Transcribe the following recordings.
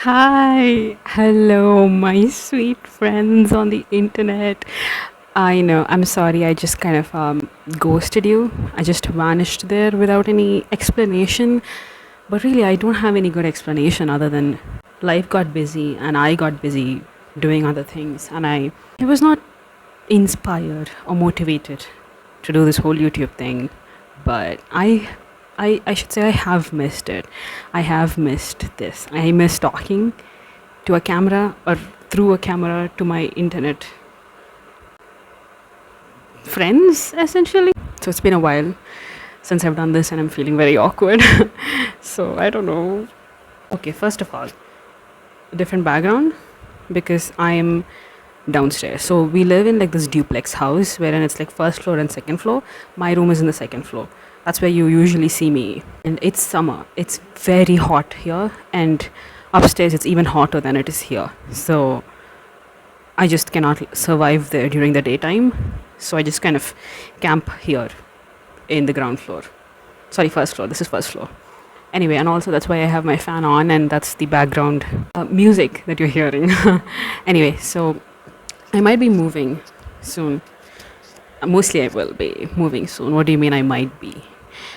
Hi, hello, my sweet friends on the internet. I know, I'm sorry, I just kind of ghosted you. I just vanished there without any explanation. But really, I don't have any good explanation other than life got busy and I got busy doing other things, and I was not inspired or motivated to do this whole YouTube thing. But I should say I have missed it. I have missed this. I miss talking to a camera or through a camera to my internet friends essentially. So it's been a while since I've done this and I'm feeling very awkward. So I don't know. Okay, first of all, different background because I am downstairs. So we live in like this duplex house wherein it's like first floor and second floor. My room is in the second floor. That's where you usually see me. And it's summer. It's very hot here, and upstairs it's even hotter than it is here. So I just cannot survive there during the daytime. So I just kind of camp here in the ground floor. Sorry, first floor. This is first floor. Anyway, and also that's why I have my fan on, and that's the background music that you're hearing. Anyway, so I might be moving soon. Mostly I will be moving soon. What do you mean I might be?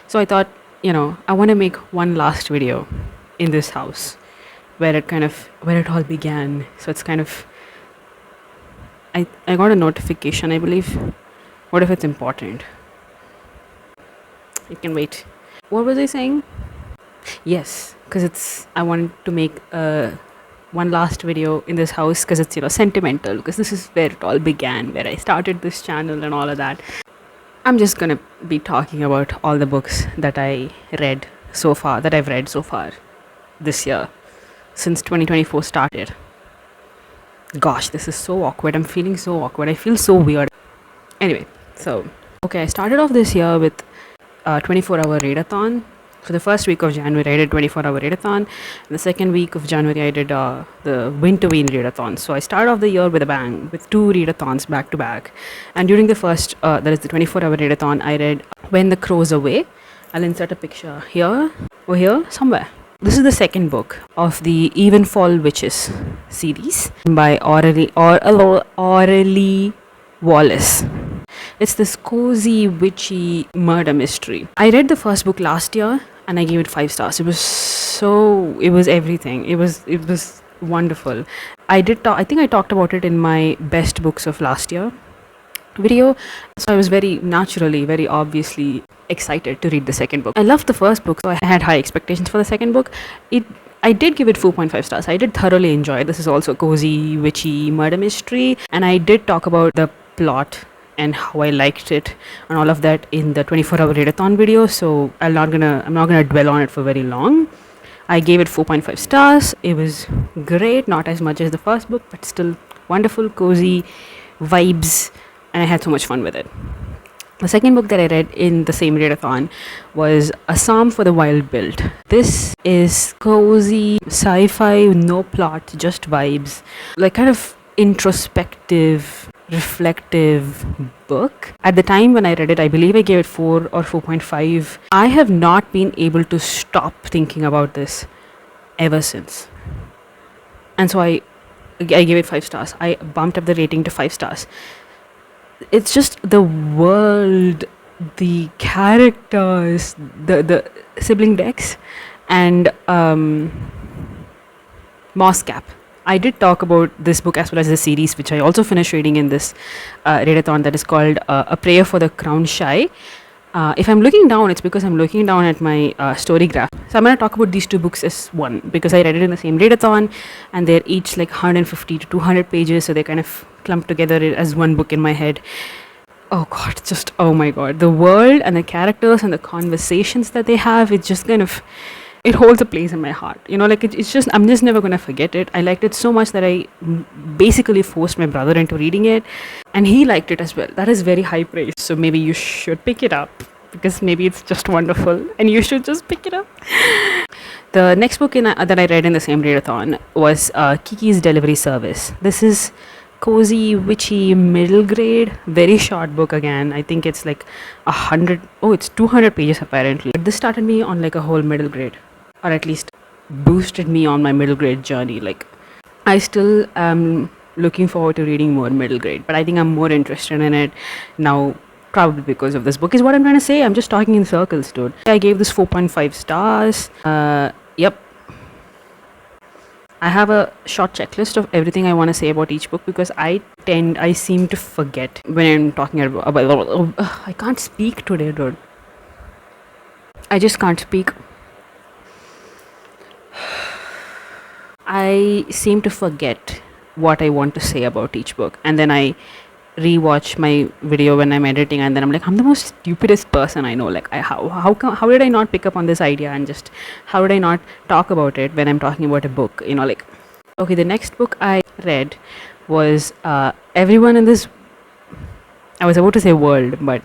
So I thought, I want to make one last video in this house where it all began. So it's kind of I got a notification, I believe. What if it's important? It can wait. What was I saying? Yes, because I want to make one last video in this house because it's sentimental, because this is where it all began, where I started this channel and all of that. I'm just gonna be talking about all the books that I've read so far this year, since 2024 started. Gosh, this is so awkward. I'm feeling so awkward. I feel so weird. Anyway, so okay, I started off this year with a 24-hour readathon. So the first week of January I did 24-hour readathon, and the second week of January I did the winter readathon. So I started off the year with a bang, with two readathons back to back. And during the first, that is the 24-hour readathon, I read When the Crows Away. I'll insert a picture here or here somewhere. This is the second book of the Even Fall Witches series by Orally Wallace. It's this cozy, witchy murder mystery. I read the first book last year and I gave it 5 stars. It was everything. It was wonderful. I think I talked about it in my best books of last year video. So I was very obviously excited to read the second book. I loved the first book, so I had high expectations for the second book. I did give it 4.5 stars. I did thoroughly enjoy it. This is also a cozy, witchy murder mystery, and I did talk about the plot and how I liked it and all of that in the 24-hour readathon video. So I'm not gonna dwell on it for very long. I gave it 4.5 stars. It was great, not as much as the first book, but still wonderful, cozy vibes, and I had so much fun with it. The second book that I read in the same readathon was A Psalm for the Wild Built. This is cozy sci-fi, no plot, just vibes, like kind of introspective, reflective book. At the time when I read it, I believe I gave it 4 or 4.5. I have not been able to stop thinking about this ever since. And so I gave it 5 stars. I bumped up the rating to 5 stars. It's just the world, the characters, the sibling decks, and Moss Cap. I did talk about this book as well as the series, which I also finished reading in this readathon, that is called A Prayer for the Crown Shy. If I'm looking down, it's because I'm looking down at my story graph. So I'm going to talk about these two books as one, because I read it in the same readathon, and they're each like 150 to 200 pages, so they kind of clump together as one book in my head. Oh my god, the world and the characters and the conversations that they have, it just kind of, it holds a place in my heart. It's just, I'm just never going to forget it. I liked it so much that I basically forced my brother into reading it, and he liked it as well. That is very high praise. So maybe you should pick it up, because maybe it's just wonderful and you should just pick it up. The next book that I read in the same readathon was Kiki's Delivery Service. This is cozy, witchy, middle grade, very short book again. I think it's like 100, it's 200 pages apparently. But this started me on like a whole middle grade, or at least boosted me on my middle grade journey. Like, I still am looking forward to reading more middle grade, but I think I'm more interested in it now, probably because of this book, is what I'm trying to say. I'm just talking in circles, dude. I gave this 4.5 stars. Yep. I have a short checklist of everything I want to say about each book because I seem to forget when I'm talking about I can't speak today, dude. I just can't speak. I seem to forget what I want to say about each book, and then I rewatch my video when I'm editing, and then I'm like, I'm the most stupidest person I know. Like, how did I not pick up on this idea, and just how did I not talk about it when I'm talking about a book? Like, okay, the next book I read was everyone in this. I was about to say world, but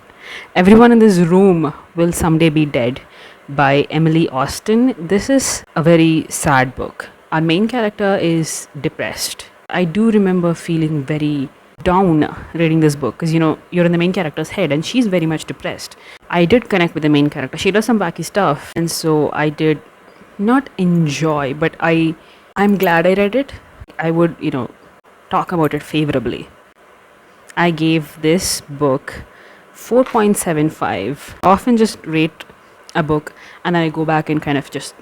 everyone in this room will someday be dead by Emily Austen. This is a very sad book. Our main character is depressed. I do remember feeling very down reading this book because you're in the main character's head and she's very much depressed. I did connect with the main character. She does some wacky stuff, and so I did not enjoy, but I'm glad I read it. I would talk about it favorably. I gave this book 4.75. I often just rate a book and then I go back and kind of just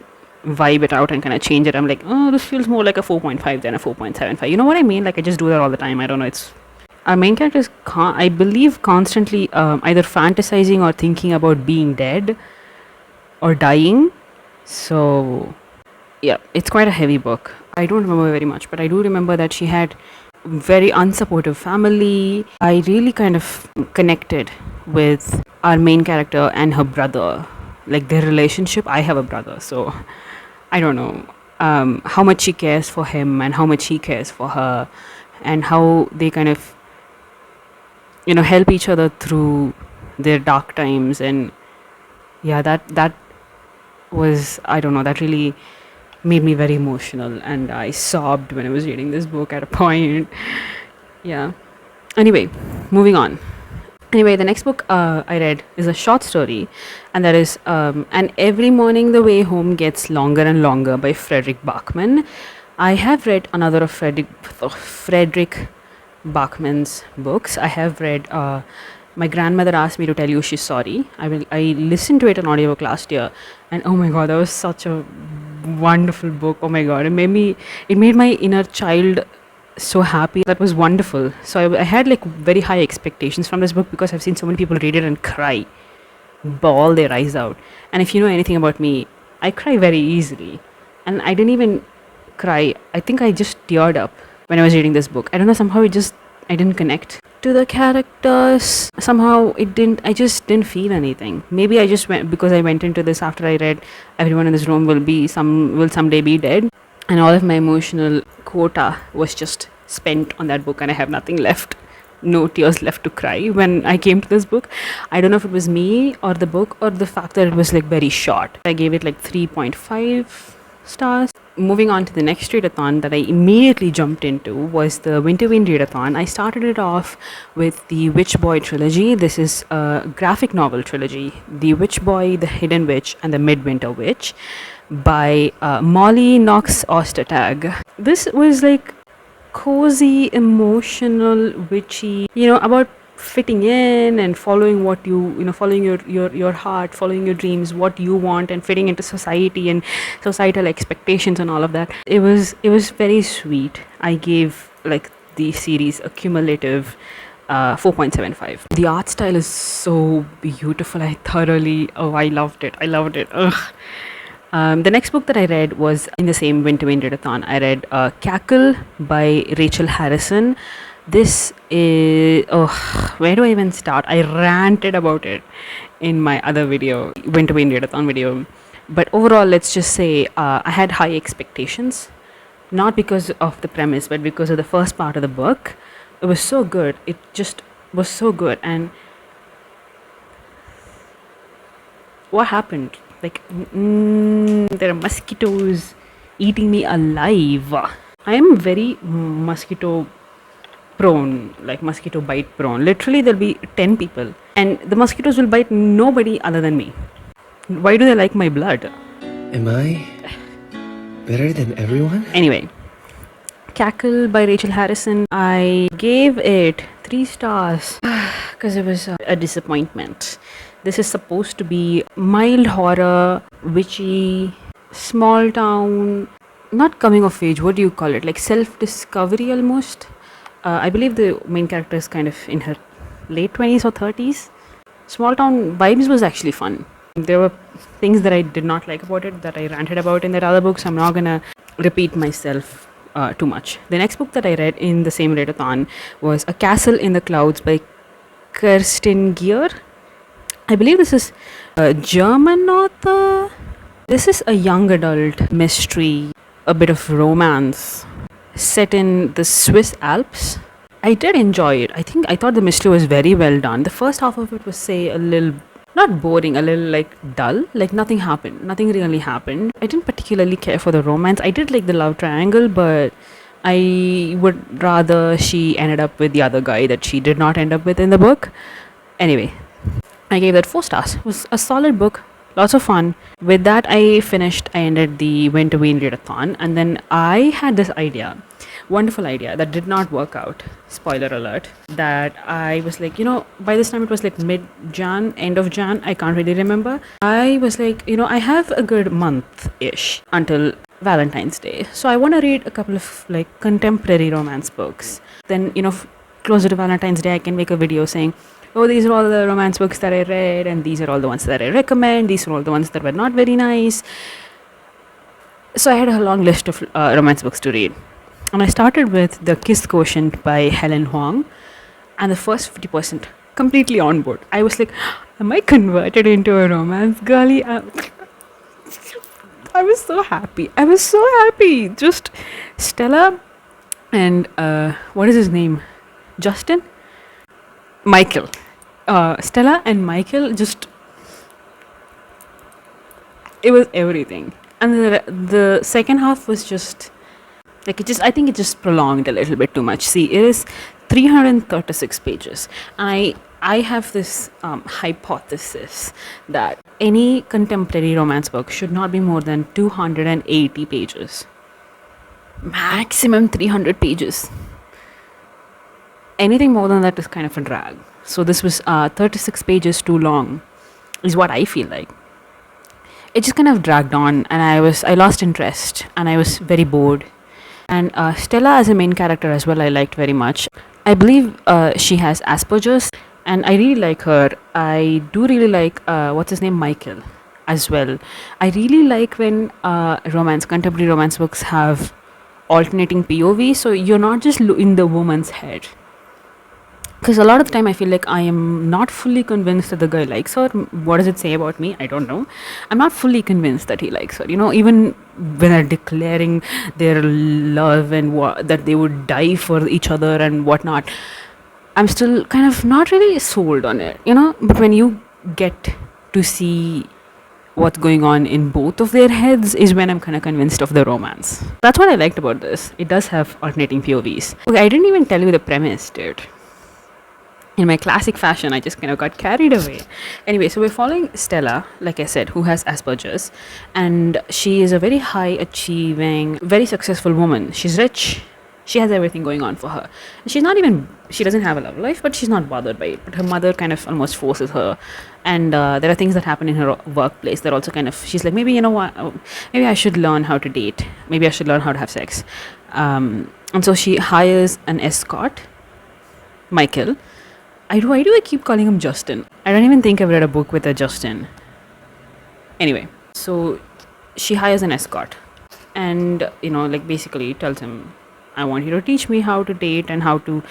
vibe it out and kind of change it. I'm like, oh, this feels more like a 4.5 than a 4.75. You know what I mean? Like, I just do that all the time. I don't know. It's our main character is, I believe, constantly either fantasizing or thinking about being dead or dying. So, yeah, it's quite a heavy book. I don't remember very much, but I do remember that she had very unsupportive family. I really kind of connected with our main character and her brother, like their relationship. I have a brother, so I don't know how much she cares for him and how much he cares for her, and how they kind of help each other through their dark times. And yeah, that was, I don't know, that really made me very emotional, and I sobbed when I was reading this book at a point. Yeah. Anyway, moving on. Anyway, the next book I read is a short story, and that is And Every Morning the Way Home Gets Longer and Longer by Frederick Bachman. I have read another of Frederick Bachman's books. I have read My Grandmother Asked Me to Tell You She's Sorry. I listened to it on audiobook last year, and oh my god, that was such a wonderful book. Oh my god, it made my inner child so happy. That was wonderful. So I had like very high expectations from this book because I've seen so many people read it and cry, bawl their eyes out. And if you know anything about me, I cry very easily, and I didn't even cry. I think I just teared up when I was reading this book. I don't know, somehow I didn't connect to the characters. Somehow I just didn't feel anything. Maybe I just went because I went into this after I read Everyone in This Room will someday be dead, and all of my emotional quota was just spent on that book, and I have nothing left, no tears left to cry when I came to this book. I don't know if it was me or the book or the fact that it was like very short. I gave it like 3.5 stars. Moving on to the next readathon that I immediately jumped into was the Winter Wind readathon. I started it off with the Witch Boy trilogy. This is a graphic novel trilogy, The Witch Boy, The Hidden Witch, and The Midwinter Witch by Molly Knox Ostertag. This was like cozy, emotional, witchy, about fitting in and following what following your heart, following your dreams, what you want, and fitting into society and societal expectations and all of that. It was very sweet. I gave like the series a cumulative 4.75. The art style is so beautiful. I loved it. Ugh. The next book that I read was in the same Winter Wind readathon. I read Cackle by Rachel Harrison. This is, where do I even start? I ranted about it in my other video, Winter Wind readathon video. But overall, let's just say I had high expectations, not because of the premise, but because of the first part of the book. It was so good. It just was so good. And what happened? Like, there are mosquitoes eating me alive. I am very mosquito prone, like mosquito bite prone. Literally, there'll be 10 people, and the mosquitoes will bite nobody other than me. Why do they like my blood? Am I Better than everyone? Anyway, Cackle by Rachel Harrison. I gave it 3 stars because it was a disappointment. This is supposed to be mild horror, witchy, small town, not coming of age, what do you call it? Like self discovery almost. I believe the main character is kind of in her late 20s or 30s. Small town vibes was actually fun. There were things that I did not like about it that I ranted about in that other book, so I'm not gonna repeat myself too much. The next book that I read in the same readathon was A Castle in the Clouds by Kirsten Gier. I believe this is a German author. This is a young adult mystery, a bit of romance set in the Swiss Alps. I did enjoy it. I thought the mystery was very well done. The first half of it was, say, a little not boring, a little like dull, like nothing happened. Nothing really happened. I didn't particularly care for the romance. I did like the love triangle, but I would rather she ended up with the other guy that she did not end up with in the book. Anyway, I gave that 4 stars. It was a solid book, lots of fun. With that, I ended the Winter Ween readathon, and then I had this idea, wonderful idea that did not work out. Spoiler alert. That I was like, by this time it was like mid-Jan, end of Jan, I can't really remember. I was like, I have a good month-ish until Valentine's Day. So I want to read a couple of like contemporary romance books. Then, closer to Valentine's Day, I can make a video saying, oh, these are all the romance books that I read, and these are all the ones that I recommend. These are all the ones that were not very nice. So I had a long list of romance books to read. And I started with The Kiss Quotient by Helen Huang. And the first 50%, completely on board. I was like, am I converted into a romance girly? I was so happy. Just Stella and, what is his name? Justin? Michael. Stella and Michael just, it was everything. And the second half was just like I think it just prolonged a little bit too much. See, it is 336 pages. I have this hypothesis that any contemporary romance book should not be more than 280 pages. Maximum 300 pages. Anything more than that is kind of a drag. So this was 36 pages too long, is what I feel like. It just kind of dragged on, and I lost interest, and I was very bored. And Stella as a main character as well, I liked very much. I believe she has Asperger's, and I really like her. I do really like what's his name, Michael, as well. I really like when contemporary romance books have alternating POV, so you're not just in the woman's head. Because a lot of the time I feel like I am not fully convinced that the guy likes her. What does it say about me? I don't know. I'm not fully convinced that he likes her. Even when they're declaring their love and that they would die for each other and whatnot, I'm still kind of not really sold on it. But when you get to see what's going on in both of their heads is when I'm kind of convinced of the romance. That's what I liked about this. It does have alternating POVs. Okay, I didn't even tell you the premise, dude. In my classic fashion, I just kind of got carried away. Anyway, so we're following Stella, like I said, who has Asperger's, and she is a very high achieving, very successful woman. She's rich. She has everything going on for her. She doesn't have a love life, but she's not bothered by it. But her mother kind of almost forces her. And there are things that happen in her workplace that also kind of, she's like, maybe, maybe I should learn how to date. Maybe I should learn how to have sex. And so she hires an escort, Michael. Why do I keep calling him Justin? I don't even think I've read a book with a Justin. Anyway, so she hires an escort and, basically tells him, I want you to teach me how to date and how to,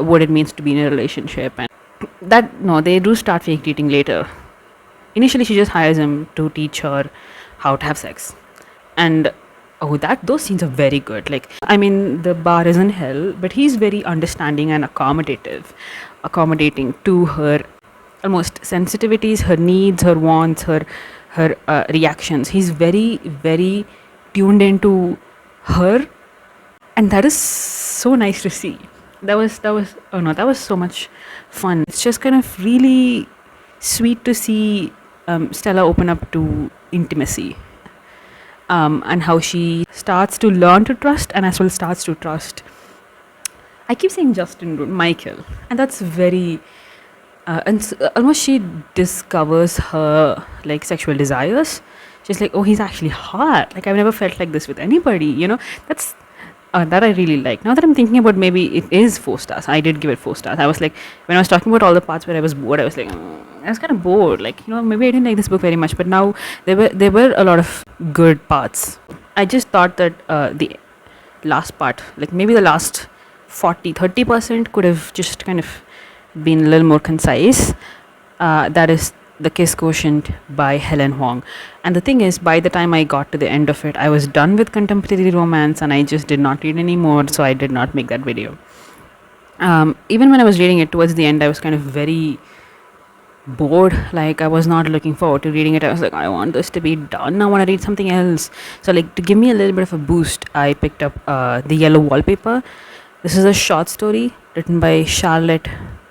what it means to be in a relationship. And they do start fake dating later. Initially, she just hires him to teach her how to have sex. And those scenes are very good. The bar is in hell, but he's very understanding and accommodating to her almost sensitivities, her needs, her wants, her reactions. He's very, very tuned into her, and that is so nice to see. That was so much fun. It's just kind of really sweet to see Stella open up to intimacy. and how she starts to learn to trust and as well starts to trust. I keep saying Justin, Michael, and that's very almost she discovers her like sexual desires. She's like, oh, he's actually hot. Like I've never felt like this with anybody. That's that I really like. Now that I'm thinking about, maybe it is 4 stars. I did give it 4 stars. I was like, when I was talking about all the parts where I was bored, I was like, I was kind of bored. Like maybe I didn't like this book very much. But now there were a lot of good parts. I just thought that the last part, like maybe the last 30% could have just kind of been a little more concise. That is The Kiss Quotient by Helen Huang. And the thing is, by the time I got to the end of it, I was done with contemporary romance and I just did not read anymore, so I did not make that video. Even when I was reading it towards the end, I was kind of very bored. Like I was not looking forward to reading it. I was like, I want this to be done. I want to read something else. So like to give me a little bit of a boost, I picked up The Yellow Wallpaper. This is a short story written by Charlotte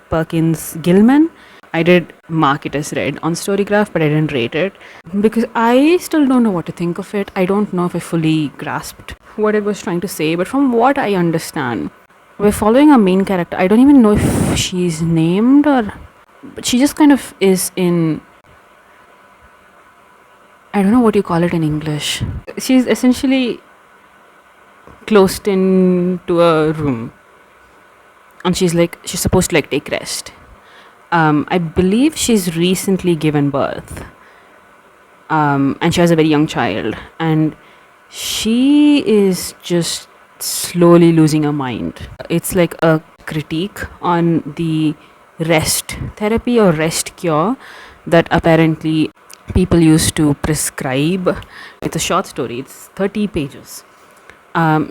Perkins Gilman. I did mark it as read on Storygraph, but I didn't rate it because I still don't know what to think of it. I don't know if I fully grasped what it was trying to say, but from what I understand, we're following a main character. I don't even know if she's named but she just kind of is in, I don't know what you call it in English. She's essentially closed into a room and she's supposed to like take rest. I believe she's recently given birth, and she has a very young child, and she is just slowly losing her mind. It's like a critique on the rest therapy or rest cure that apparently people used to prescribe. It's a short story, it's 30 pages.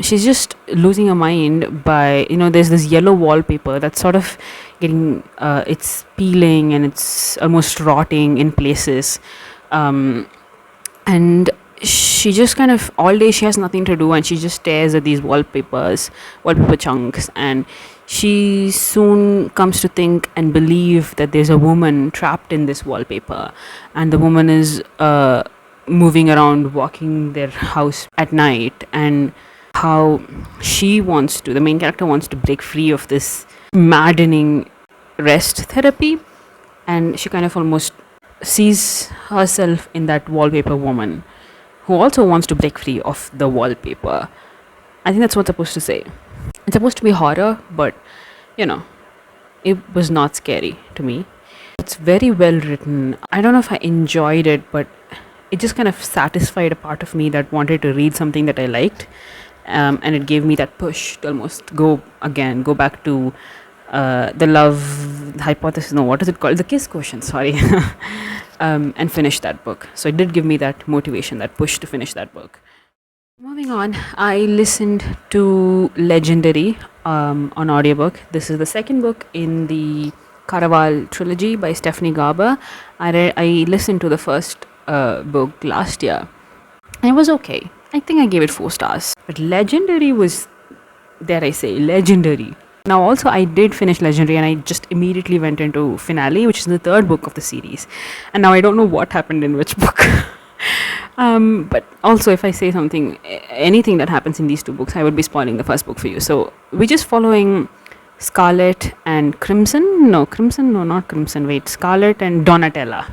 She's just losing her mind by, there's this yellow wallpaper that's sort of getting, it's peeling and it's almost rotting in places. And she just kind of, all day she has nothing to do and she just stares at these wallpaper chunks. And she soon comes to think and believe that there's a woman trapped in this wallpaper. And the woman is moving around, walking their house at night, and how the main character wants to break free of this maddening rest therapy, and she kind of almost sees herself in that wallpaper woman who also wants to break free of the wallpaper. I think that's what's supposed to say. It's supposed to be horror, but it was not scary to me. It's very well written. I don't know if I enjoyed it, but it just kind of satisfied a part of me that wanted to read something that I liked. And it gave me that push to almost go back to the love hypothesis. No, what is it called? The Kiss Quotient, sorry. And finish that book. So it did give me that motivation, that push to finish that book. Moving on, I listened to Legendary on audiobook. This is the second book in the Caraval trilogy by Stephanie Garber. I listened to the first book last year, and it was okay. I think I gave it 4 stars. But Legendary was, dare I say, legendary. Now also I did finish Legendary and I just immediately went into Finale, which is the third book of the series. And now I don't know what happened in which book. But also if I say anything that happens in these 2 books, I would be spoiling the first book for you. So we're just following Scarlet and Crimson. No, not Crimson. Wait, Scarlet and Donatella.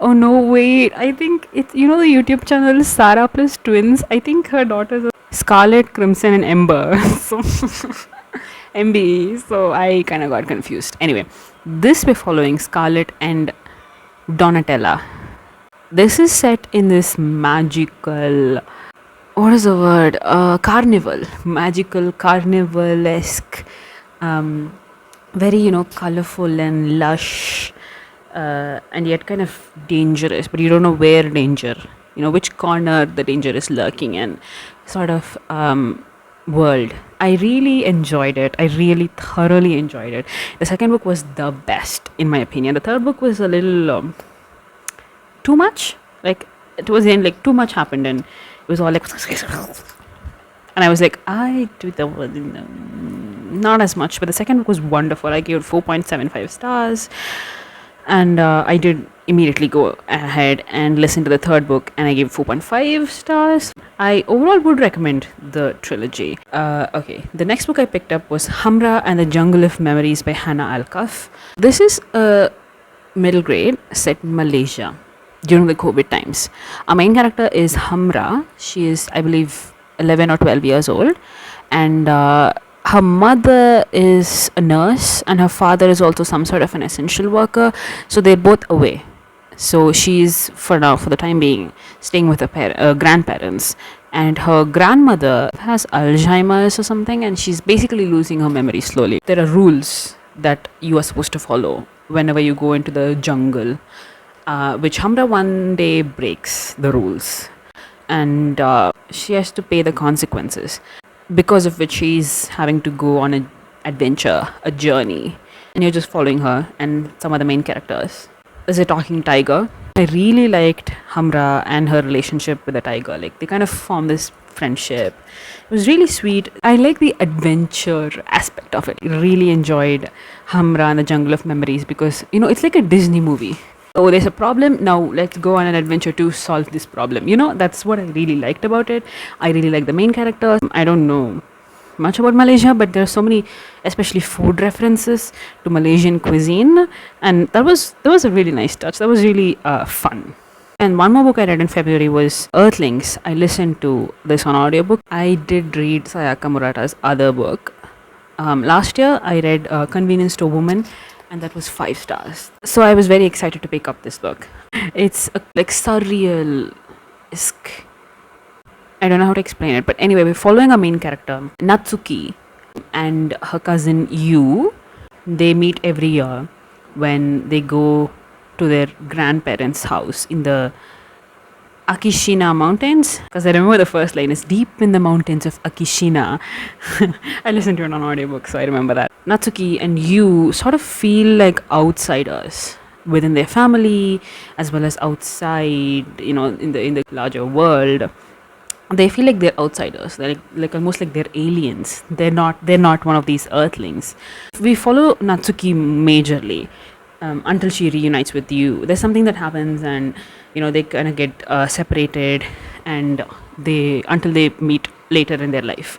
Oh no, wait. I think it's, the YouTube channel Sarah plus Twins. I think her daughters are Scarlet, Crimson, and Ember. So, MBE. So I kind of got confused. Anyway, this we're following Scarlet and Donatella. This is set in this magical, what is the word? Carnival. Magical, carnival-esque, very, colorful and lush. And yet kind of dangerous, but you don't know where danger, which corner the danger is lurking in, sort of world. I really enjoyed it. I really thoroughly enjoyed it. The second book was the best in my opinion. The third book was a little too much. Like it was in like too much happened and it was all like, and I was like, I do the not as much. But the second book was wonderful. I gave it 4.75 stars. And I did immediately go ahead and listen to the third book, and I gave 4.5 stars. I overall would recommend the trilogy. Okay, the next book I picked up was Hamra and the Jungle of Memories by Hannah Alkaf. This is a middle grade set in Malaysia during the COVID times. Our main character is Hamra. She is, I believe, 11 or 12 years old, and her mother is a nurse, and her father is also some sort of an essential worker. So they're both away. So she's, for now, for the time being, staying with her grandparents, and her grandmother has Alzheimer's or something, and she's basically losing her memory slowly. There are rules that you are supposed to follow whenever you go into the jungle, which Hamra one day breaks the rules, and she has to pay the consequences, because of which she's having to go on an adventure, a journey, and you're just following her and some other main characters. There's a talking tiger. I really liked Hamra and her relationship with the tiger. Like, they kind of formed this friendship. It was really sweet. I like the adventure aspect of it. I really enjoyed Hamra and the Jungle of Memories because, it's like a Disney movie. Oh, there's a problem. Now let's go on an adventure to solve this problem. That's what I really liked about it. I really like the main characters. I don't know much about Malaysia, but there are so many, especially food references to Malaysian cuisine, and that was a really nice touch. That was really fun. And one more book I read in February was Earthlings. I listened to this on audiobook. I did read Sayaka Murata's other book. Last year I read Convenience Store Woman, and that was 5 stars. So I was very excited to pick up this book. It's like surreal-esque. I don't know how to explain it, but anyway, we're following our main character, Natsuki, and her cousin Yu. They meet every year when they go to their grandparents' house in the Akishina Mountains, because I remember the first line is deep in the mountains of Akishina. I listened to it on audiobook, so I remember that. Natsuki and Yu sort of feel like outsiders within their family, as well as outside, in the larger world. They feel like they're outsiders. They're like almost like they're aliens. They're not one of these earthlings. We follow Natsuki majorly until she reunites with Yu. There's something that happens, and they kind of get separated, and until they meet later in their life.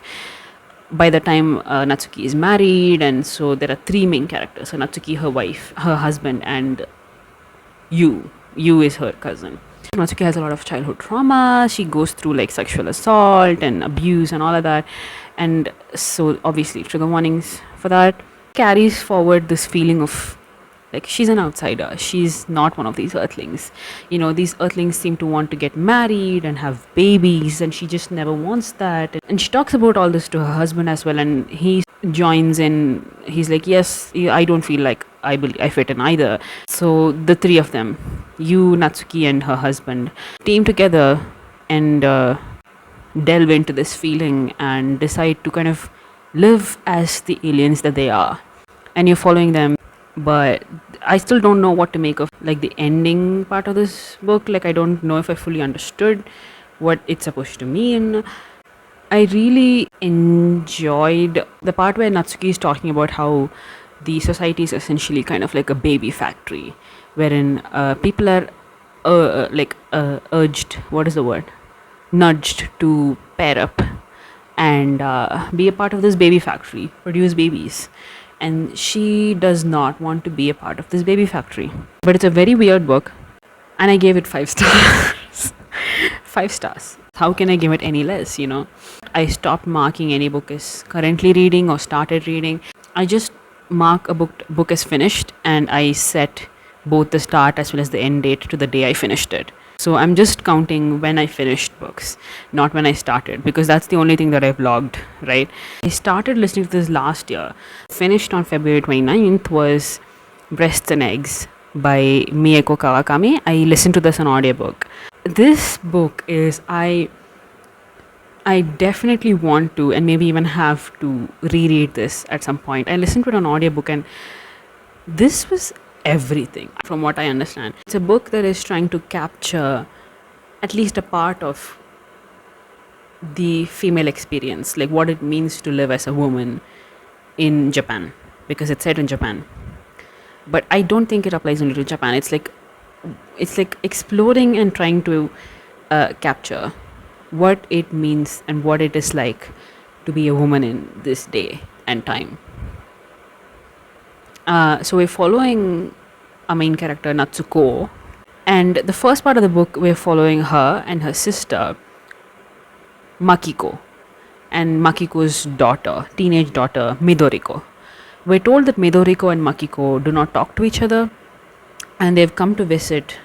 By the time Natsuki is married, and so there are 3 main characters. So Natsuki, her wife, her husband, and Yu. Yu is her cousin. Natsuki has a lot of childhood trauma. She goes through like sexual assault and abuse and all of that, and so obviously trigger warnings for that. Carries forward this feeling of like she's an outsider. She's not one of these earthlings. These earthlings seem to want to get married and have babies, and she just never wants that. And she talks about all this to her husband as well, and he joins in. He's like, yes, I don't feel like I fit in either. So the 3 of them, Yu, Natsuki, and her husband, team together and delve into this feeling and decide to kind of live as the aliens that they are. And you're following them, but I still don't know what to make of like the ending part of this book. Like, I don't know if I fully understood what it's supposed to mean. I really enjoyed the part where Natsuki is talking about how the society is essentially kind of like a baby factory, wherein people are urged, what is the word, nudged to pair up and be a part of this baby factory, produce babies. And she does not want to be a part of this baby factory. But it's a very weird book, and I gave it 5 stars. 5 stars. How can I give it any less, I stopped marking any book as currently reading or started reading. I just mark a book as finished, and I set both the start as well as the end date to the day I finished it. So I'm just counting when I finished books, not when I started, because that's the only thing that I've logged, right? I started listening to this last year. Finished on February 29th was Breasts and Eggs by Mieko Kawakami. I listened to this on audiobook. This book is, I definitely want to, and maybe even have to reread this at some point. I listened to it on audiobook, and this was everything from what I understand. It's a book that is trying to capture at least a part of the female experience, like what it means to live as a woman in Japan, because it's set in Japan. but I don't think it applies only to Japan. It's like exploring and trying to capture what it means and what it is like to be a woman in this day and time. So we're following our main character Natsuko, and the first part of the book we're following her and her sister Makiko, and Makiko's daughter, teenage daughter Midoriko. We're told that Midoriko and Makiko do not talk to each other, and they've come to visit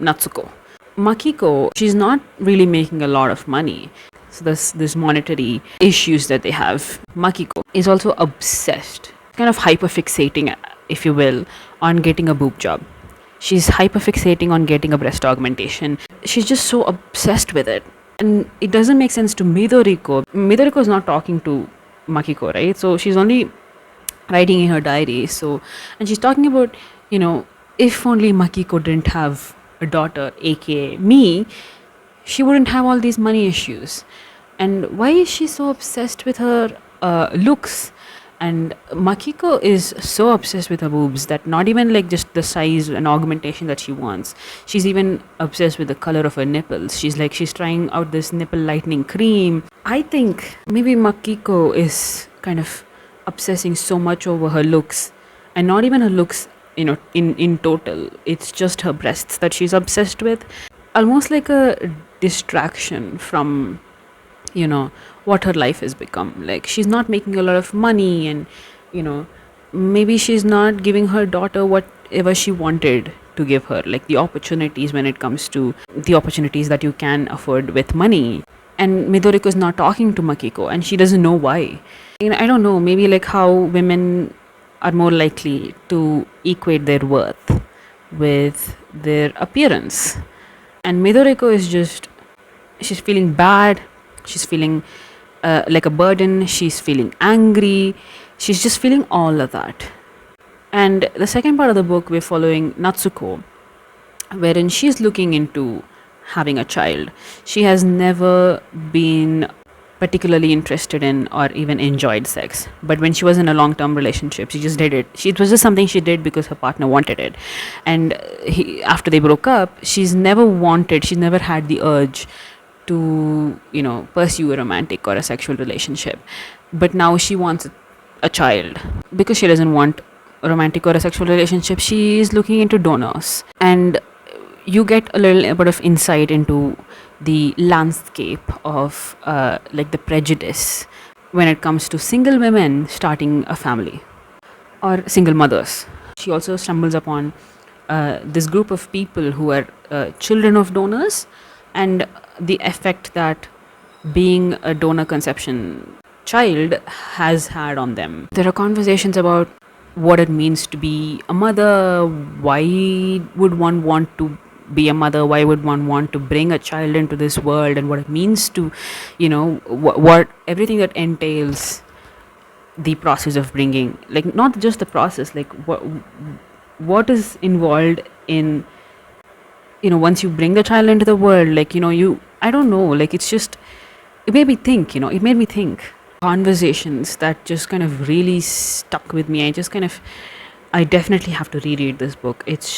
Natsuko. Makiko, she's not really making a lot of money. So there's this monetary issues that they have. Makiko is also obsessed, kind of hyperfixating, if you will, on getting a boob job. She's hyperfixating on getting a breast augmentation. She's just so obsessed with it. And it doesn't make sense to Midoriko. Midoriko is not talking to Makiko, right? So she's only writing in her diary. So, and she's talking about, if only Makiko didn't have a daughter, aka me, she wouldn't have all these money issues. And why is she so obsessed with her looks? And Makiko is so obsessed with her boobs that not even like just the size and augmentation that she wants. She's even obsessed with the color of her nipples. She's trying out this nipple lightening cream. I think maybe Makiko is kind of obsessing so much over her looks, and not even her looks, in total. It's just her breasts that she's obsessed with. Almost like a distraction from what her life has become. Like, she's not making a lot of money, and maybe she's not giving her daughter whatever she wanted to give her, like the opportunities, when it comes to the opportunities that you can afford with money. And Midoriko is not talking to Makiko, and she doesn't know why. I don't know, maybe like how women are more likely to equate their worth with their appearance. And Midoriko is she's feeling bad. She's feeling like a burden. She's feeling angry. She's just feeling all of that. And the second part of the book, we're following Natsuko, wherein she's looking into having a child. She has never been particularly interested in or even enjoyed sex. But when she was in a long-term relationship, she just did it. It was just something she did because her partner wanted it. And after they broke up, she's never had the urge to pursue a romantic or a sexual relationship. But now she wants a child. Because she doesn't want a romantic or a sexual relationship, she is looking into donors. And you get a little bit of insight into the landscape of like the prejudice when it comes to single women starting a family, or single mothers. She also stumbles upon this group of people who are children of donors, and the effect that being a donor conception child has had on them. There are conversations about what it means to be a mother. Why would one want to be a mother? Why would one want to bring a child into this world, and what it means to what everything that entails the process of bringing, like, not just the process, like what is involved in once you bring the child into the world, like I don't know, like, it made me think conversations that just kind of really stuck with me. I definitely have to reread this book. It's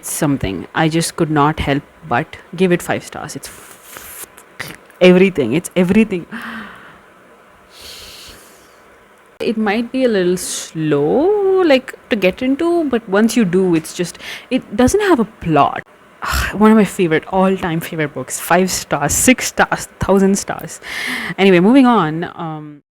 something. I just could not help but give it 5 stars. It's everything. It might be a little slow, like, to get into, but once you do, it doesn't have a plot. One of my all-time favorite books. 5 stars, 6 stars, 1,000 stars. Anyway, moving on.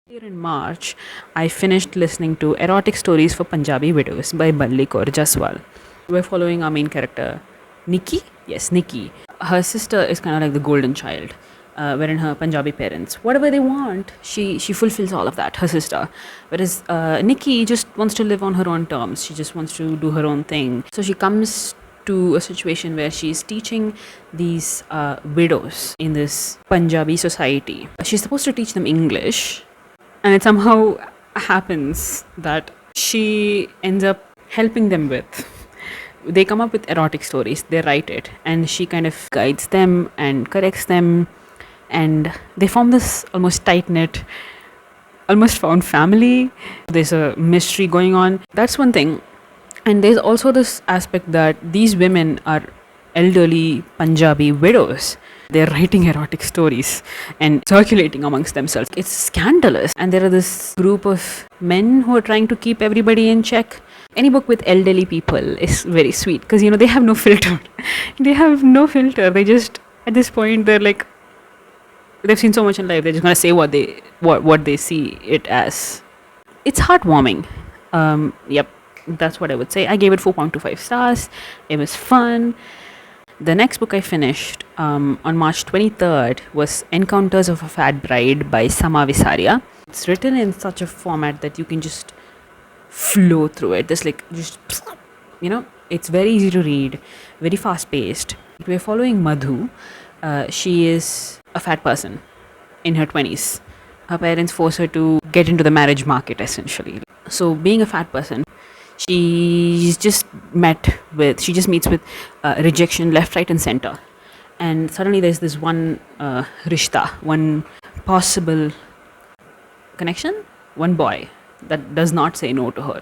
Here in March, I finished listening to Erotic Stories for Punjabi Widows by Balli Kaur Jaswal. We're following our main character, Nikki. Yes, Nikki. Her sister is kind of like the golden child, wherein her Punjabi parents, whatever they want, she fulfills all of that, her sister. Whereas Nikki just wants to live on her own terms. She just wants to do her own thing. So she comes to a situation where she's teaching these widows in this Punjabi society. She's supposed to teach them English, and it somehow happens that she ends up helping them with. They come up with erotic stories, they write it, and she kind of guides them and corrects them, and they form this almost tight-knit almost found family. There's a mystery going on. That's one thing. And there's also this aspect that these women are elderly Punjabi widows. They're writing erotic stories and circulating amongst themselves. It's scandalous. And there are this group of men who are trying to keep everybody in check. Any book with elderly people is very sweet because, they have no filter. They have no filter. They just, at this point, they're like, they've seen so much in life. They're just going to say what they see it as. It's heartwarming. Yep. That's what I would say. I gave it 4.25 stars. It was fun. The next book I finished on March 23rd was Encounters of a Fat Bride by Sama Visaria. It's written in such a format that you can just flow through it. There's it's very easy to read, very fast paced. We're following Madhu. She is a fat person in her 20s. Her parents force her to get into the marriage market essentially. So being a fat person, she just meets with rejection left, right and center, and suddenly there's this one rishta, one possible connection, one boy that does not say no to her,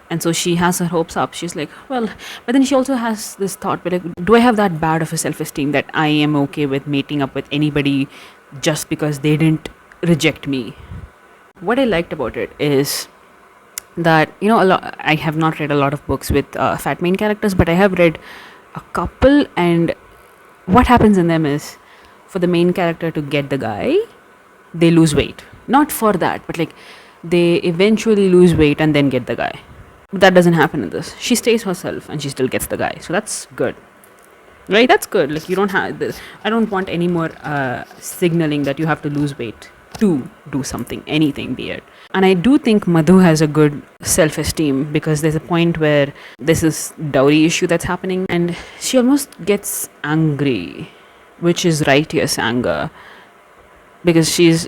and so she has her hopes up. She's like, well, but then she also has this thought, like, do I have that bad of a self-esteem that I am okay with meeting up with anybody just because they didn't reject me? What I liked about it is that I have not read a lot of books with fat main characters, but I have read a couple, and what happens in them is, for the main character to get the guy, they lose weight. Not for that, but like they eventually lose weight and then get the guy. But that doesn't happen in this. She stays herself and she still gets the guy, so that's good, right? That's good. Like, you don't have this. I don't want any more signaling that you have to lose weight to do something, anything, be it. And I do think Madhu has a good self-esteem, because there's a point where there's this dowry issue that's happening and she almost gets angry, which is righteous anger, because she's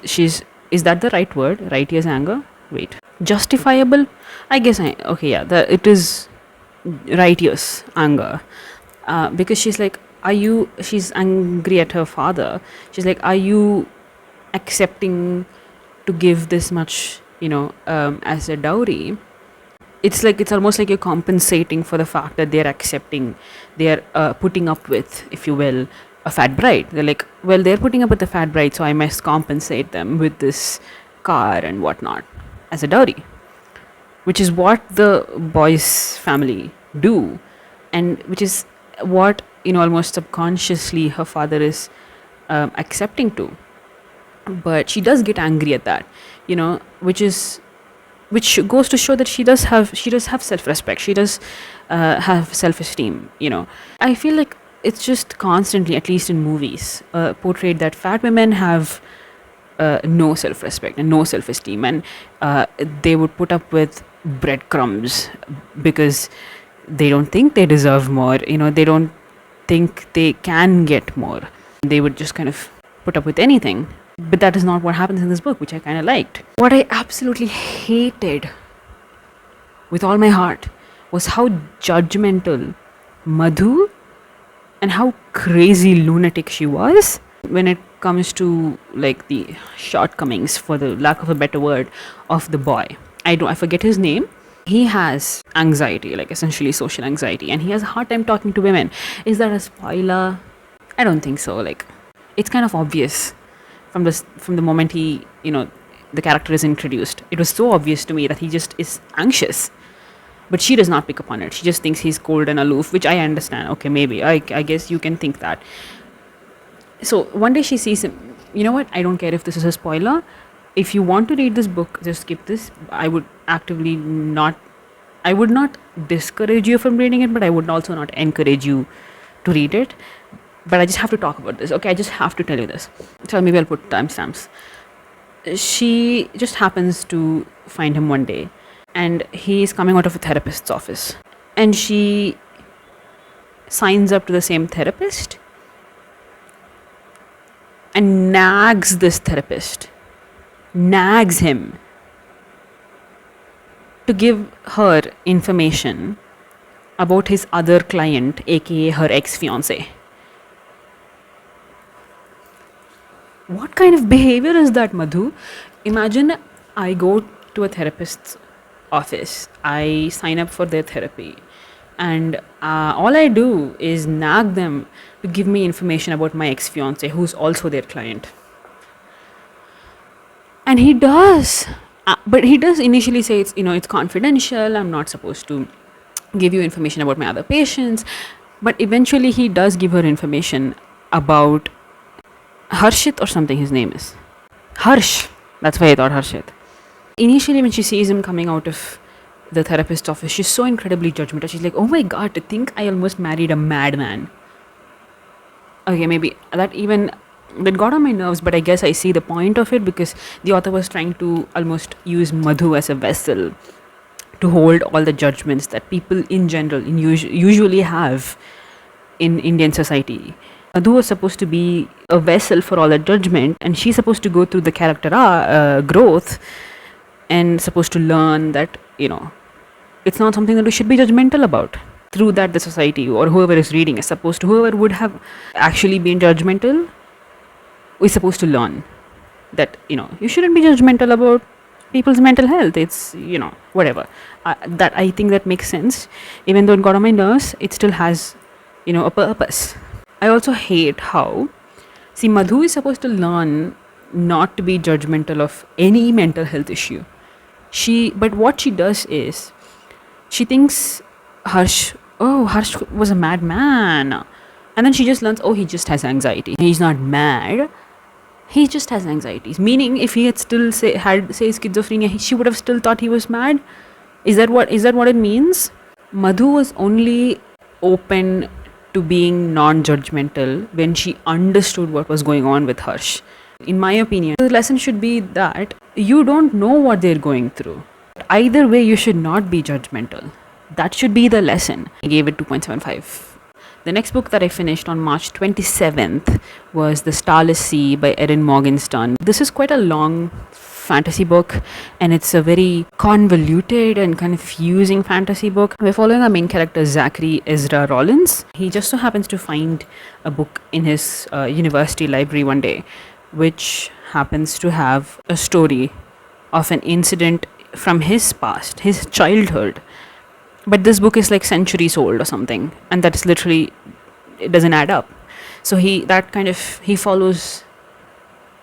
is that the right word? Righteous anger? Wait. Justifiable? I guess it is righteous anger. Because she's like, she's angry at her father. She's like, are you accepting to give this much, as a dowry? It's almost like you're compensating for the fact that they're putting up with, if you will, a fat bride. They're like, well, they're putting up with the fat bride, so I must compensate them with this car and whatnot as a dowry, which is what the boy's family do, and which is what, almost subconsciously her father is accepting to. But she does get angry at that, which goes to show that she does have self-respect. She does have self-esteem. I feel like it's just constantly, at least in movies, portrayed that fat women have no self-respect and no self-esteem, and they would put up with breadcrumbs because they don't think they deserve more. They don't think they can get more. They would just kind of put up with anything. But that is not what happens in this book, which I kind of liked. What I absolutely hated with all my heart was how judgmental Madhu and how crazy lunatic she was when it comes to like the shortcomings, for the lack of a better word, of the boy. I forget his name. He has anxiety, like essentially social anxiety, and he has a hard time talking to women. Is that a spoiler? I don't think so. Like, it's kind of obvious from the moment the character is introduced. It was so obvious to me that he just is anxious, but she does not pick up on it. She just thinks he's cold and aloof, which I understand. Okay, maybe I guess you can think that. So one day she sees him. You know what, I don't care if this is a spoiler. If you want to read this book, just skip this. I would not discourage you from reading it, but I would also not encourage you to read it. But I just have to talk about this. Okay, I just have to tell you this. So maybe I'll put timestamps. She just happens to find him one day, and he's coming out of a therapist's office. And she signs up to the same therapist and nags this therapist. Nags him to give her information about his other client, aka her ex-fiancé. What kind of behavior is that, Madhu? Imagine I go to a therapist's office, I sign up for their therapy, and all I do is nag them to give me information about my ex fiance, who's also their client. And he does. But he does initially say it's confidential. I'm not supposed to give you information about my other patients. But eventually he does give her information about Harshit or something his name is. Harsh. That's why I thought Harshit. Initially, when she sees him coming out of the therapist's office, she's so incredibly judgmental. She's like, oh my god, to think I almost married a madman. Okay, maybe that got on my nerves, but I guess I see the point of it, because the author was trying to almost use Madhu as a vessel to hold all the judgments that people in general usually have in Indian society. Madhu was supposed to be a vessel for all that judgment, and she's supposed to go through the character growth and supposed to learn that it's not something that we should be judgmental about. Through that, the society or whoever is reading is supposed to, whoever would have actually been judgmental, is supposed to learn that you shouldn't be judgmental about people's mental health. It's whatever. That I think that makes sense. Even though it got on my nerves, it still has a purpose. I also hate how, see, Madhu is supposed to learn not to be judgmental of any mental health issue. But what she does is, she thinks Harsh was a madman, and then she just learns, he just has anxiety. He's not mad. He just has anxieties. Meaning, if he had still had schizophrenia, she would have still thought he was mad. Is that what it means? Madhu was only open to being non-judgmental when she understood what was going on with Harsh. In my opinion, the lesson should be that you don't know what they're going through. Either way, you should not be judgmental. That should be the lesson. I gave it 2.75. The next book that I finished on March 27th was The Starless Sea by Erin Morgenstern. This is quite a long fantasy book, and it's a very convoluted and confusing fantasy book. We're following our main character, Zachary Ezra Rollins. He just so happens to find a book in his university library one day, which happens to have a story of an incident from his past, his childhood. But this book is like centuries old or something, and that's literally, it doesn't add up. So he follows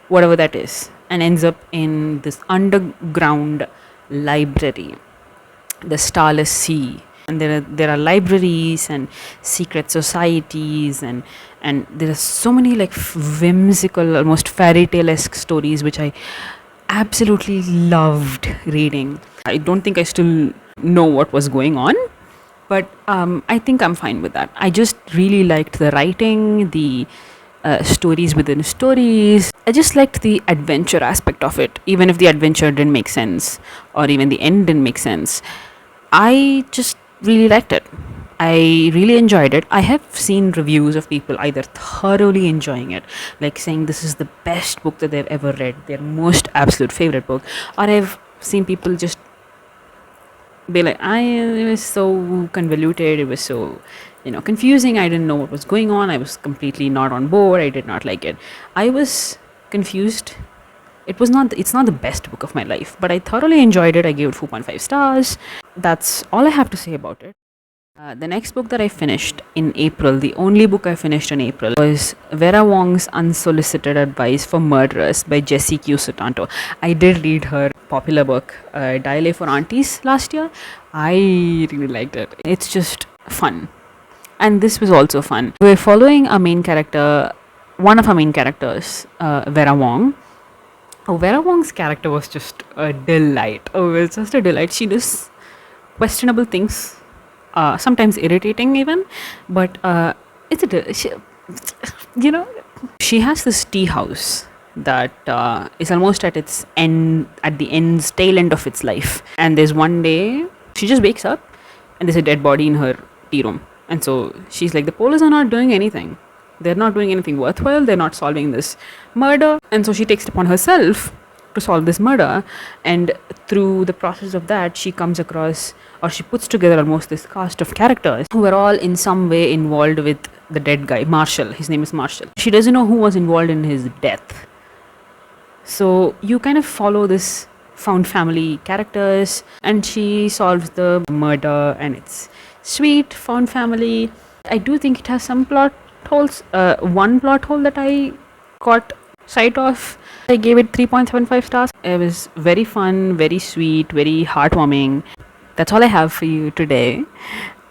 whatever that is and ends up in this underground library, the Starless Sea. And there are libraries and secret societies, and there are so many like whimsical, almost fairy tale-esque stories, which I absolutely loved reading. I don't think I still know what was going on, but I think I'm fine with that. I just really liked the writing, the stories within stories. I just liked the adventure aspect of it, even if the adventure didn't make sense or even the end didn't make sense. I just really liked it. I really enjoyed it. I have seen reviews of people either thoroughly enjoying it, like saying this is the best book that they've ever read, their most absolute favorite book, or I've seen people just be like, it was so convoluted, it was so confusing, I didn't know what was going on, I was completely not on board, I did not like it. I was confused. It's not the best book of my life, but I thoroughly enjoyed it. I gave it 4.5 stars. That's all I have to say about it. The next book that I finished in April, the only book I finished in April, was Vera Wong's Unsolicited Advice for Murderers by Jessie Q. Sutanto. I did read her popular book, Dial A for Aunties, last year. I really liked it. It's just fun. And this was also fun. We're following our main character, one of our main characters, Vera Wong. Vera Wong's character was just a delight. It was just a delight. She does questionable things. Sometimes irritating even, but she has this tea house that is almost at its end, at the tail end of its life. And there's one day she just wakes up and there's a dead body in her tea room, and so she's like, the police are not doing anything. They're not doing anything worthwhile. They're not solving this murder, and so she takes it upon herself to solve this murder. And through the process of that, she comes across, or she puts together almost this cast of characters who are all in some way involved with the dead guy, Marshall. His name is Marshall. She doesn't know who was involved in his death. So you kind of follow this found family characters, and she solves the murder, and it's sweet found family. I do think it has some plot holes. One plot hole that I got sight of. I gave it 3.75 stars. It was very fun, very sweet, very heartwarming. That's all I have for you today.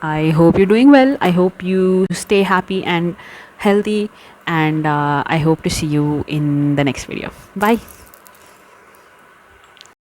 I hope you're doing well. I hope you stay happy and healthy, and I hope to see you in the next video. Bye.